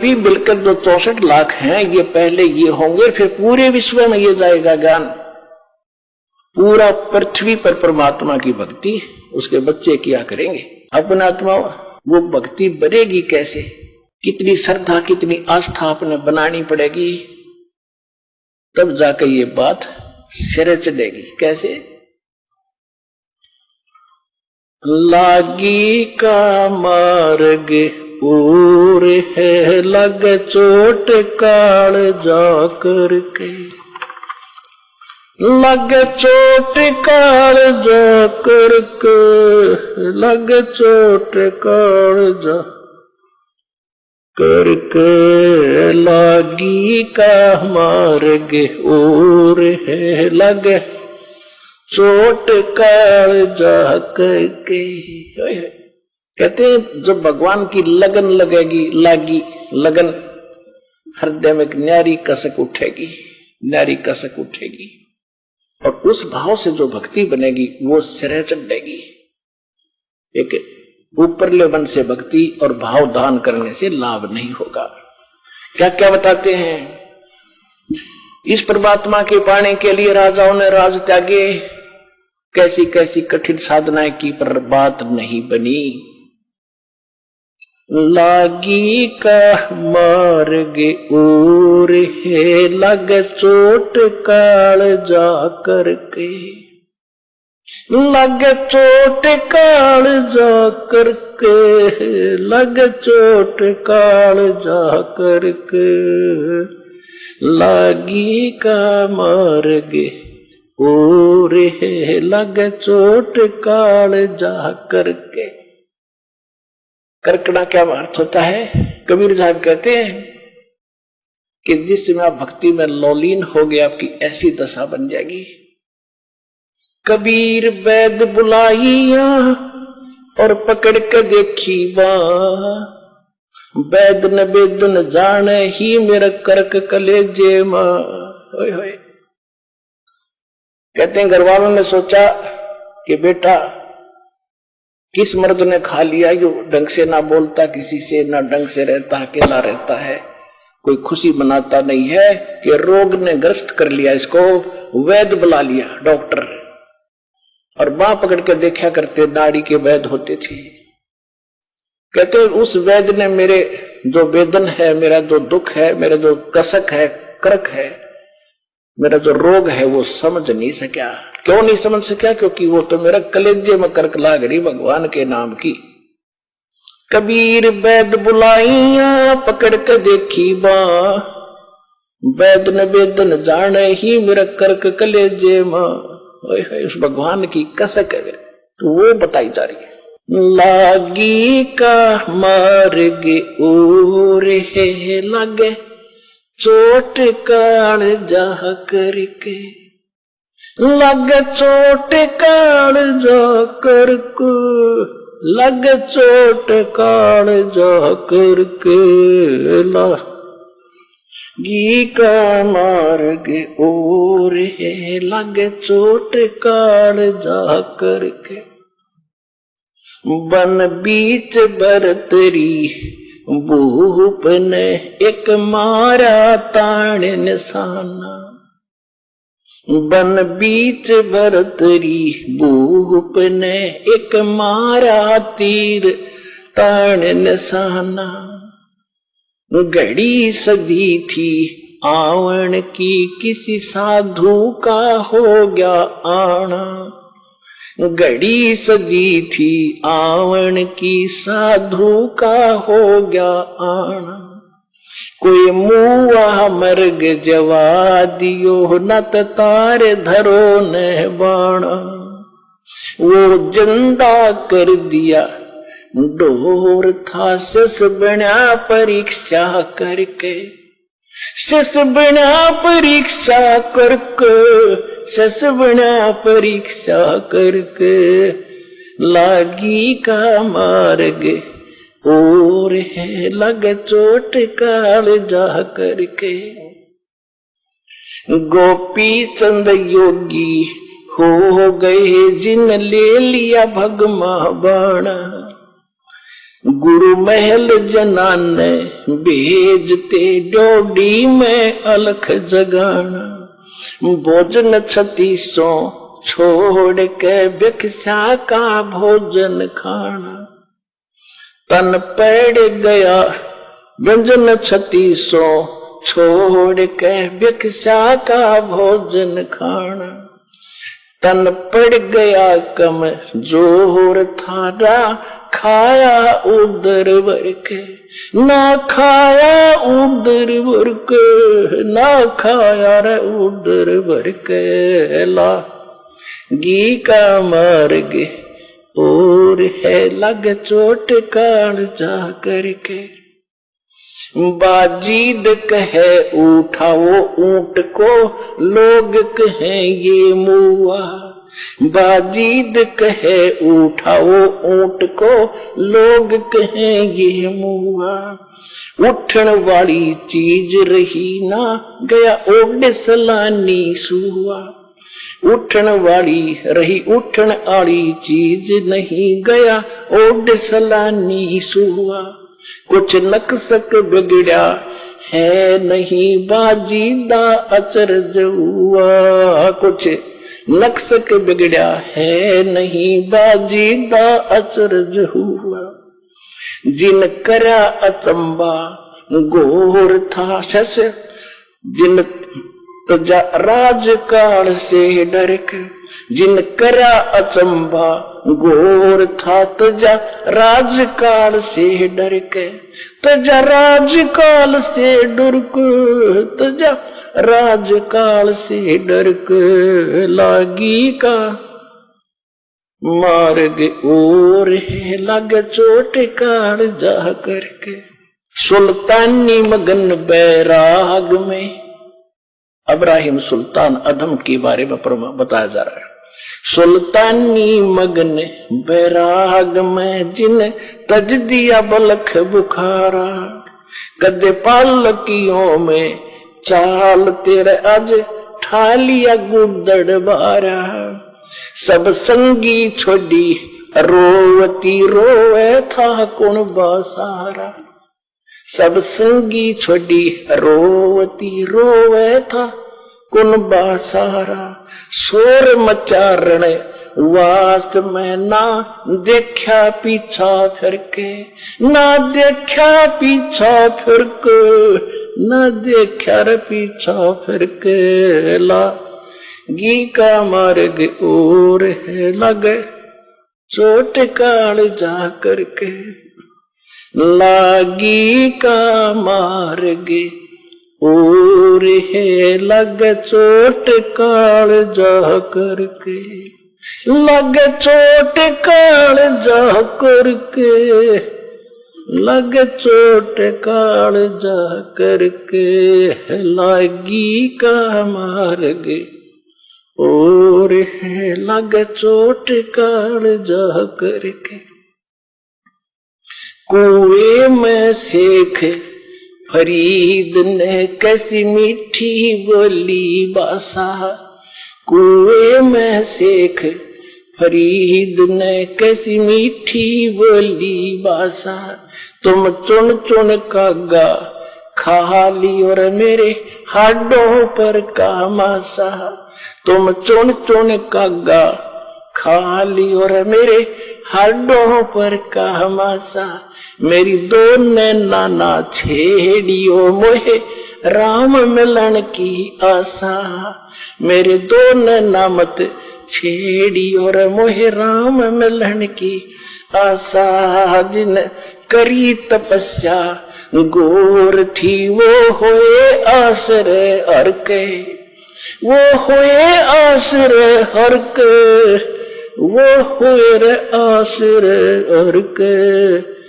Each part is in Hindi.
भी मिलकर जो 64 लाख हैं ये पहले ये होंगे, फिर पूरे विश्व में ये जाएगा ज्ञान। पूरा पृथ्वी पर परमात्मा की भक्ति उसके बच्चे किया करेंगे। अपना आत्मा वो भक्ति बनेगी कैसे? कितनी श्रद्धा कितनी आस्था अपने बनानी पड़ेगी, तब जाकर ये बात सिरे चढ़ेगी। कैसे? लागी का मार्ग और है लग चोट काल जाकर के, लग चोट काल जाकर के, लग चोट काल जा करके, लागी का मार्ग और है लग चोट काल जा करके। कहते हैं जब भगवान की लगन लगेगी, लागी लगन, हृदय में एक न्यारी कसक उठेगी, न्यारी कसक उठेगी, और उस भाव से जो भक्ति बनेगी वो सिरे चढ़ेगी। एक ऊपरले मन से भक्ति और भाव दान करने से लाभ नहीं होगा। क्या क्या बताते हैं? इस परमात्मा के पाने के लिए राजाओं ने राज त्यागे, कैसी कैसी कठिन साधनाएं की, पर बात नहीं बनी। लागी का मार्ग और है लग चोट काल जा करके, लग चोट काल जा करके, लग चोट काल जा करके, लागी का मार्ग और है लग चोट काल जा करके। करकड़ा क्या अर्थ होता है? कबीर साहब कहते हैं कि जिस समय आप भक्ति में लौलीन हो गए आपकी ऐसी दशा बन जाएगी। कबीर वैद बुलाइया और पकड़ के देखी बा, वैद न वेद न जाने ही मेरा करक कलेजे मां। होय होय। कहते हैं घरवालों ने सोचा कि बेटा किस मर्द ने खा लिया, जो ढंग से ना बोलता किसी से, ना ढंग से रहता, अकेला रहता है, कोई खुशी मनाता नहीं है, कि रोग ने ग्रस्त कर लिया इसको। वैद बुला लिया, डॉक्टर, और बांह पकड़ के देखा करते, दाढ़ी के वैद होते थे। कहते उस वैद ने मेरे जो वेदन है, मेरा जो दुख है, मेरा जो कसक है, करक है, मेरा जो रोग है वो समझ नहीं सका। क्यों नहीं समझ सका? क्योंकि वो तो मेरा कलेजे में करक लाग रही भगवान के नाम की। कबीर वैद बुलाइया पकड़ के देखी बा, वैद न वेद न जाने ही मेरा करक कलेजे मां। उस भगवान की कसक है तो वो बताई जा रही है। लागी का मार्ग और है लगे चोट काल जा करके, लग चोट काल जा करके, लग चोट काल जा करके, लागी का मार्ग और है लग चोट काल जा करके। बन बीच भरतरी भूप ने एक मारा ताण निशाना, बन बीच भरतरी भूप ने एक मारा तीर ताण निशाना। घड़ी सदी थी आवन की किसी साधु का हो गया आना, घड़ी सदी थी आवन की साधु का हो गया आना। कोई मुआ मर्ग जवा दियो न तारे धरो न बाणा, वो जिंदा कर दिया डोर था सस बना परीक्षा करके, सस बना परीक्षा करके, सस बना परीक्षा करके। लागी का मार्ग और है लग चोट काल जा करके। गोपी चंद योगी हो गए जिन ले लिया भगमा बाणा, गुरु महल जनाने भेजते डोडी में अलख जगाना। भोजन 3600 छोड़ के भिक्षा का भोजन खाना। तन पड़ गया व्यंजन 3600 छोड़ के भिक्षा का भोजन खाना। तन पड़ गया कम जोर थारा खाया उदर भर के। ना खाया उदर भर के, ना खाया रे उदर भर के। लागी का मार्ग और है लग चोट काल जा करके। बाजीद कहे उठाओ ऊंट को, लोग कहे ये मुआ। बाजीद कहे उठाओ ऊंट को, लोग कहे ये मुआ। उठन वाली चीज रही ना, गया ओड सलानी सुआ। उठन वाली रही उठन वाली चीज नहीं, गया ओड सलानी सुआ। कुछ नक्सक बिगड़ा है नहीं, बाजीदा अचरज हुआ। कुछ नक्सक बिगड़ा है नहीं, बाजीदा अचरज हुआ। जिन करा अचंबा घोर था शश, जिन तजा राजकाल से डर के। जिन करा अचंबा घोर था तजा राजकाल से डर के। तजा राजकाल से डर के, तजा राजकाल से डर के। लागी का मार्ग और है लग चोट काल जा करके। सुल्तानी मगन बैराग में इब्राहिम सुल्तान अदम के बारे में बताया जा रहा है। सुल्तानी मगन बैराग में जिन तज दिया बलख बुखारा। कदे पालकियों में चाल तेरे आज ठालिया गुदड़ बारा। सब संगी छोड़ी रोवती रोवे था कौन बासारा। सब संगी छोड़ी रोवती रोवे था कौन बासारा। शोर मचारण वास में ना देखा पीछा फिर के। ना देखा पीछा फिर के, ना देखा रे पीछा फिर के। लागी का मार्ग और है लग चोट काल जा करके। लागी का मार्ग और है लग चोट काल जा करके। लग चोट काल जा करके। लग चोट काल जा करके। लागी का मार्ग और है लग चोट काल जा करके। कुएं में शेख फरीद ने कैसी मीठी बोली बासा। कुएं में शेख फरीद ने कैसी मीठी बोली बासा। तुम चुन चुन कागा खा ली और मेरे हाडों पर का मासा। तुम चुन चुन कागा खा ली और मेरे हाडों पर का मासा। मेरी दो नैना ना छेड़ियो मोहे राम मिलन की आशा। मेरे दो नैना मत छेड़ियो रे मोहे राम मिलन की आशा। जिन करी तपस्या गोर थी वो होए आसरे हर के। वो होए आसरे हर के। वो होए रे आसरे हर के।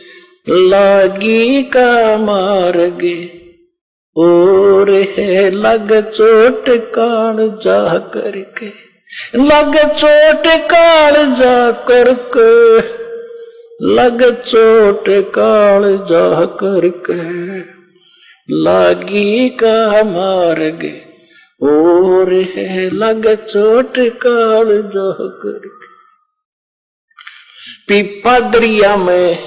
लागी का मार्ग और है लग चोट काल जा करके। लग चोट काल जा करके। लग चोट काल जा करके। लागी का मार्ग और है लग चोट काल जा करके। पीपा दरिया में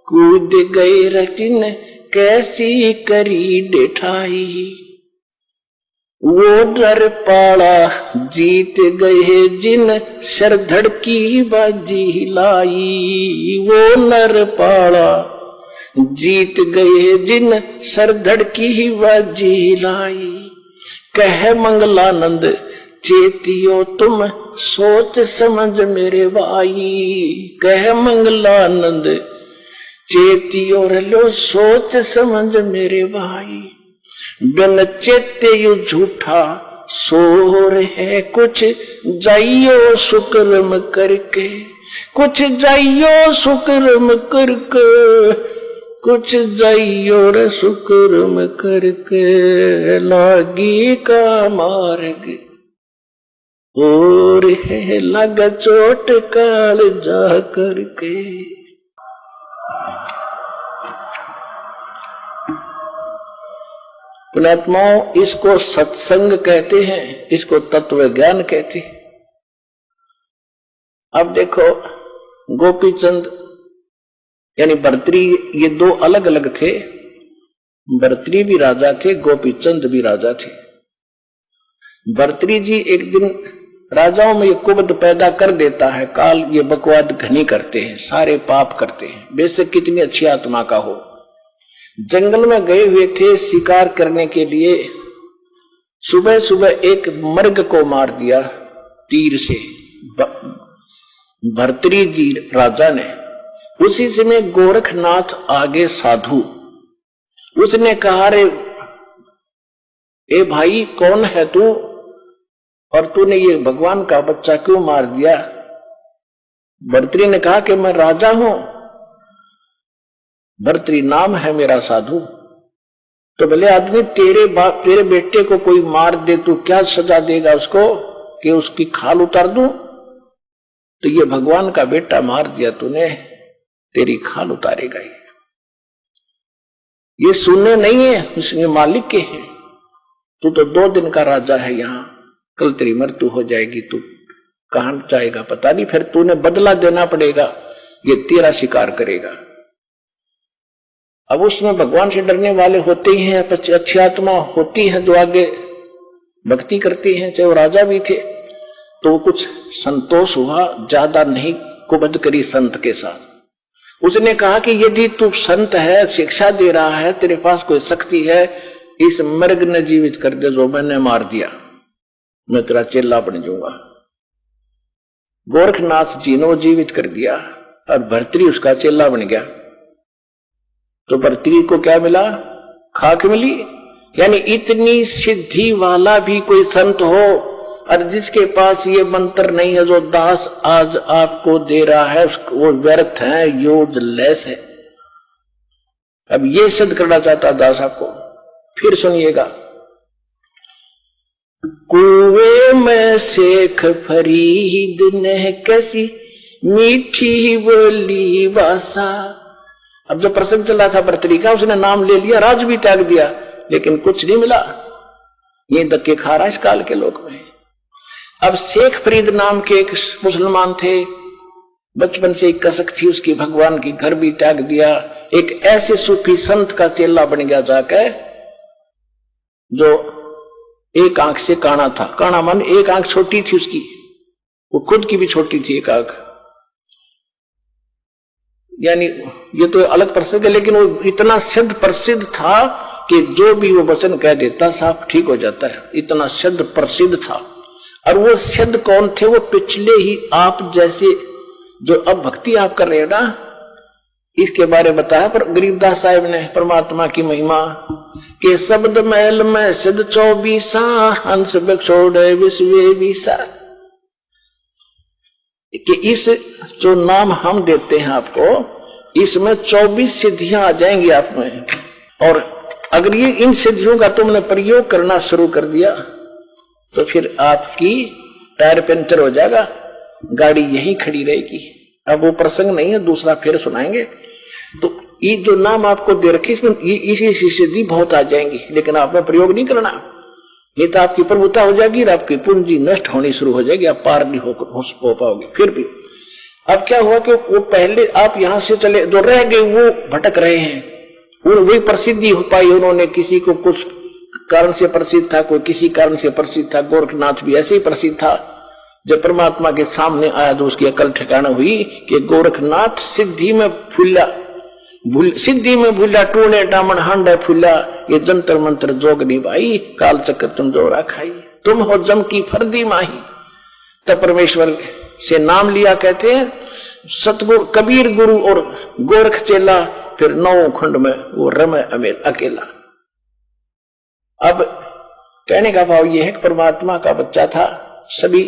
कूद गए रटिन कैसी करी डेठाई, वो डर पाला जीत गए जिन सर धड़की बाजी लाई, वो नर पाला जीत गए जिन सर धड़की बाजी लाई। कह मंगलानंद चेतियो तुम सोच समझ मेरे भाई, कह मंगलानंद चेतियो लो सोच समझ मेरे भाई। बिन चेते यू झूठा सोर है, कुछ जाइयो सुकर्म करके, कुछ जाइयो सुकर्म करके, कुछ जाइयो रे सुकर्म करके, लागी का मार्ग और है लग चोट काल जा करके। पुण्यात्माओं, इसको सत्संग कहते हैं, इसको तत्व ज्ञान कहते हैं। अब देखो, गोपीचंद यानी भर्तृ, ये दो अलग अलग थे। भर्तृ भी राजा थे, गोपीचंद भी राजा थे। भर्तृ जी एक दिन राजाओं में ये कुबद पैदा कर देता है, काल ये बकवाद घनी करते हैं, सारे पाप करते हैं, बेशक कितनी अच्छी आत्मा का हो। जंगल में गए हुए थे शिकार करने के लिए, सुबह सुबह एक मर्ग को मार दिया तीर से भर्तृ जी राजा ने। उसी समय गोरखनाथ आगे साधु, उसने कहा, रे ए भाई कौन है तू, और तूने ये भगवान का बच्चा क्यों मार दिया? भर्तृ ने कहा कि मैं राजा हूं, भर्तृ नाम है मेरा साधु। तो भले आदमी तेरे बेटे को कोई मार दे, तू क्या सजा देगा उसको कि उसकी खाल उतार दूं? तो ये भगवान का बेटा मार दिया तूने, तेरी खाल उतारेगा ये सुनने नहीं है, उसके मालिक के हैं। तू तो 2 दिन का राजा है यहाँ, कल तेरी मृत्यु हो जाएगी, तू कहां जाएगा पता नहीं, फिर तूने बदला देना पड़ेगा, ये तेरा शिकार करेगा। अब उसमें भगवान से डरने वाले होते ही हैं, अच्छी आत्मा होती है जो आगे भक्ति करती हैं, चाहे वो राजा भी थे। तो वो कुछ संतोष हुआ, ज्यादा नहीं कुबद करी संत के साथ। उसने कहा कि यदि तू संत है, शिक्षा दे रहा है, तेरे पास कोई शक्ति है, इस मर्ग ने जीवित कर दे जो मैंने मार दिया, मैं तेरा चेला बन जाऊंगा। गोरखनाथ जी ने वो जीवित कर दिया और भर्तृ उसका चेला बन गया। तो भर्तृ को क्या मिला? खाक मिली। यानी इतनी सिद्धि वाला भी कोई संत हो और जिसके पास ये मंत्र नहीं है जो दास आज आपको दे रहा है, वो व्यर्थ है, यूजलेस है। अब ये सिद्ध करना चाहता दास आपको, फिर सुनिएगा। कुएं में शेख फरीद ने कैसी मीठी बोली भाषा। अब जो प्रसंग चला था भर्तृ का, उसने नाम ले लिया, राज भी त्याग दिया, लेकिन कुछ नहीं मिला। ये धक्के खा रहा इस काल के लोग में। अब शेख फरीद नाम के एक मुसलमान थे, बचपन से एक कसक थी उसकी, भगवान की, घर भी त्याग दिया। एक ऐसे सूफी संत का चेला बन गया जाकर, जो एक आंख से काना था। काना मन एक आंख छोटी थी उसकी, वो खुद की भी छोटी थी एक आंख। यानी ये तो अलग प्रसंग है, लेकिन वो इतना सिद्ध प्रसिद्ध था कि जो भी वो वचन कह देता साफ ठीक हो जाता है, इतना सिद्ध प्रसिद्ध था। और वो सिद्ध कौन थे? वो पिछले ही आप जैसे जो अब भक्ति आप कर रहे हो ना, इसके बारे में बताया पर गरीबदास साहिब ने परमात्मा की महिमा के शब्द महल में सिद्ध 24 हंस बछोड़े विश्व विसा। कि इस जो नाम हम देते हैं आपको, इसमें 24 सिद्धियां आ जाएंगी आप में। और अगर ये इन सिद्धियों का तुमने प्रयोग करना शुरू कर दिया तो फिर आपकी टायर पंचर हो जाएगा, गाड़ी यहीं खड़ी रहेगी। अब वो प्रसंग नहीं है, दूसरा फिर सुनाएंगे। तो ये जो नाम आपको दे रखे, इसमें इसी सिद्धि बहुत आ जाएंगी, लेकिन आपने प्रयोग नहीं करना, नहीं तो आपकी प्रभुता हो जाएगी और आपकी पूंजी नष्ट होनी शुरू हो जाएगी, आप पार नहीं हो पाओगे। फिर भी अब क्या हुआ कि वो पहले आप यहां से चले, जो रह गए वो भटक रहे हैं। वही प्रसिद्धि हो पाई, उन्होंने किसी को कुछ कारण से प्रसिद्ध था, कोई किसी कारण से प्रसिद्ध था। गोरखनाथ भी ऐसे ही प्रसिद्ध था। जब परमात्मा के सामने आया तो उसकी अकल ठिकाना हुई कि गोरखनाथ सिद्धि में फूला, सिद्धि में भूला, टूणे टामन हांडे फूला, ये जंतर मंत्र जोग निभाई, काल चक्र तुम जोरा खाई, तुम हो जम की फर्दी माही। तब परमेश्वर से नाम लिया, कहते हैं सतगुरु कबीर गुरु और गोरख चेला, फिर 9 खंड में वो रमे अमेल अकेला। अब कहने का भाव यह है कि परमात्मा का बच्चा था। सभी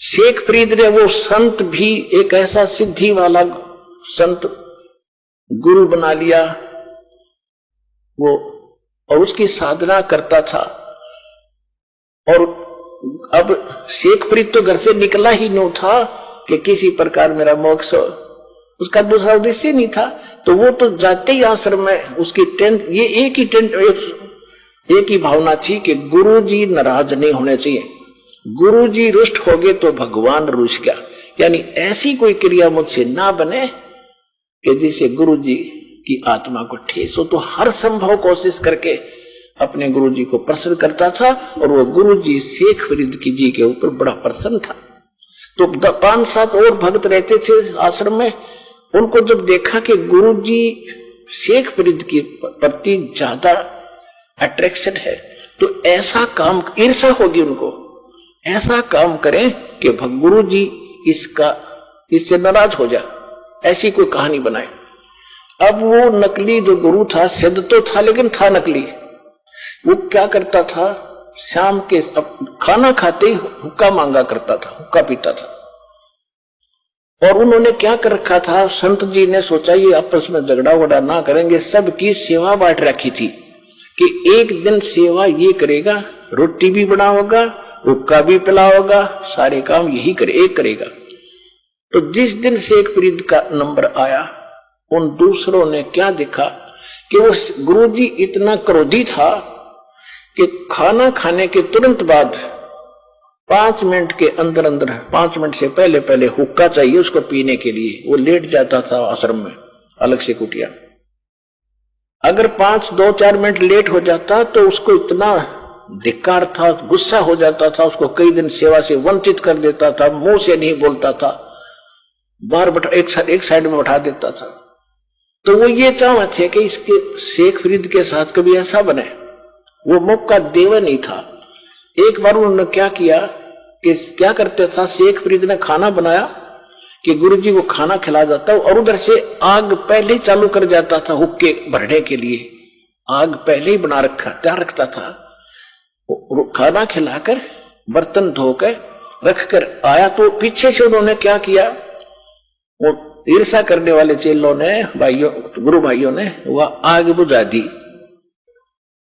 शेख फरीद ने वो संत भी एक ऐसा सिद्धि वाला संत गुरु बना लिया वो, और उसकी साधना करता था। और अब शेख फरीद तो घर से निकला ही नहीं था कि किसी प्रकार मेरा मोक्ष हो, उसका दूसरा उद्देश्य नहीं था। तो वो तो जाते ही आश्रम में उसकी टेंट, ये एक ही भावना थी कि गुरुजी नाराज नहीं होने चाहिए, गुरुजी रुष्ट हो गए तो भगवान रुष्ट गया। यानी ऐसी कोई क्रिया मुझसे ना बने कि जिससे गुरुजी की आत्मा को ठेस हो। तो हर संभव कोशिश करके अपने गुरुजी को प्रसन्न करता था, और वो गुरुजी शेख फरीद की जी के ऊपर बड़ा प्रसन्न था। तो 5-7 और भक्त रहते थे आश्रम में। उनको जब देखा कि गुरुजी शेख फरीद के प्रति ज्यादा अट्रैक्शन है, तो ऐसा काम, ईर्ष्या होगी उनको, ऐसा काम करें कि गुरुजी इससे नाराज हो जाए, ऐसी कोई कहानी बनाए। अब वो नकली जो गुरु था, सिद्ध तो था लेकिन था नकली। वो क्या करता था, शाम के खाना खाते ही हुक्का मांगा करता था, हुक्का पीता था। और उन्होंने क्या कर रखा था, संत जी ने सोचा ये आपस में झगड़ा वगड़ा ना करेंगे, सबकी सेवा बांट रखी थी कि एक दिन सेवा ये करेगा, रोटी भी बनाओगा, हुक्का भी पिलाओगा, सारे काम यही एक करेगा। तो जिस दिन शेख फरीद का नंबर आया, उन दूसरों ने क्या देखा कि वो गुरुजी इतना क्रोधी था कि खाना खाने के तुरंत बाद 5 मिनट के अंदर 5 मिनट से पहले हुक्का चाहिए उसको पीने के लिए। वो लेट जाता था आश्रम में अलग से कुटिया। अगर 2-4 मिनट लेट हो जाता तो उसको इतना धिक्कार था, गुस्सा हो जाता था, उसको कई दिन सेवा से वंचित कर देता था, मुंह से नहीं बोलता था, बाहर एक साइड में बैठा देता था। तो वो ये चाहते थे कि इसके शेख फरीद के साथ कभी ऐसा बने, वो मौका देवा नहीं था। एक बार उन्होंने क्या किया कि क्या करते था, शेख फरीद ने खाना बनाया कि गुरुजी को खाना खिला जाता, और उधर से आग पहले ही चालू कर जाता था हुक्के भरने के लिए। आग पहले ही बना तैयार रखता था। खाना खिलाकर बर्तन धोकर रखकर आया तो पीछे से उन्होंने क्या किया, वो ईर्ष्या करने वाले चेलों ने, गुरु भाइयों ने वह आग बुझा दी।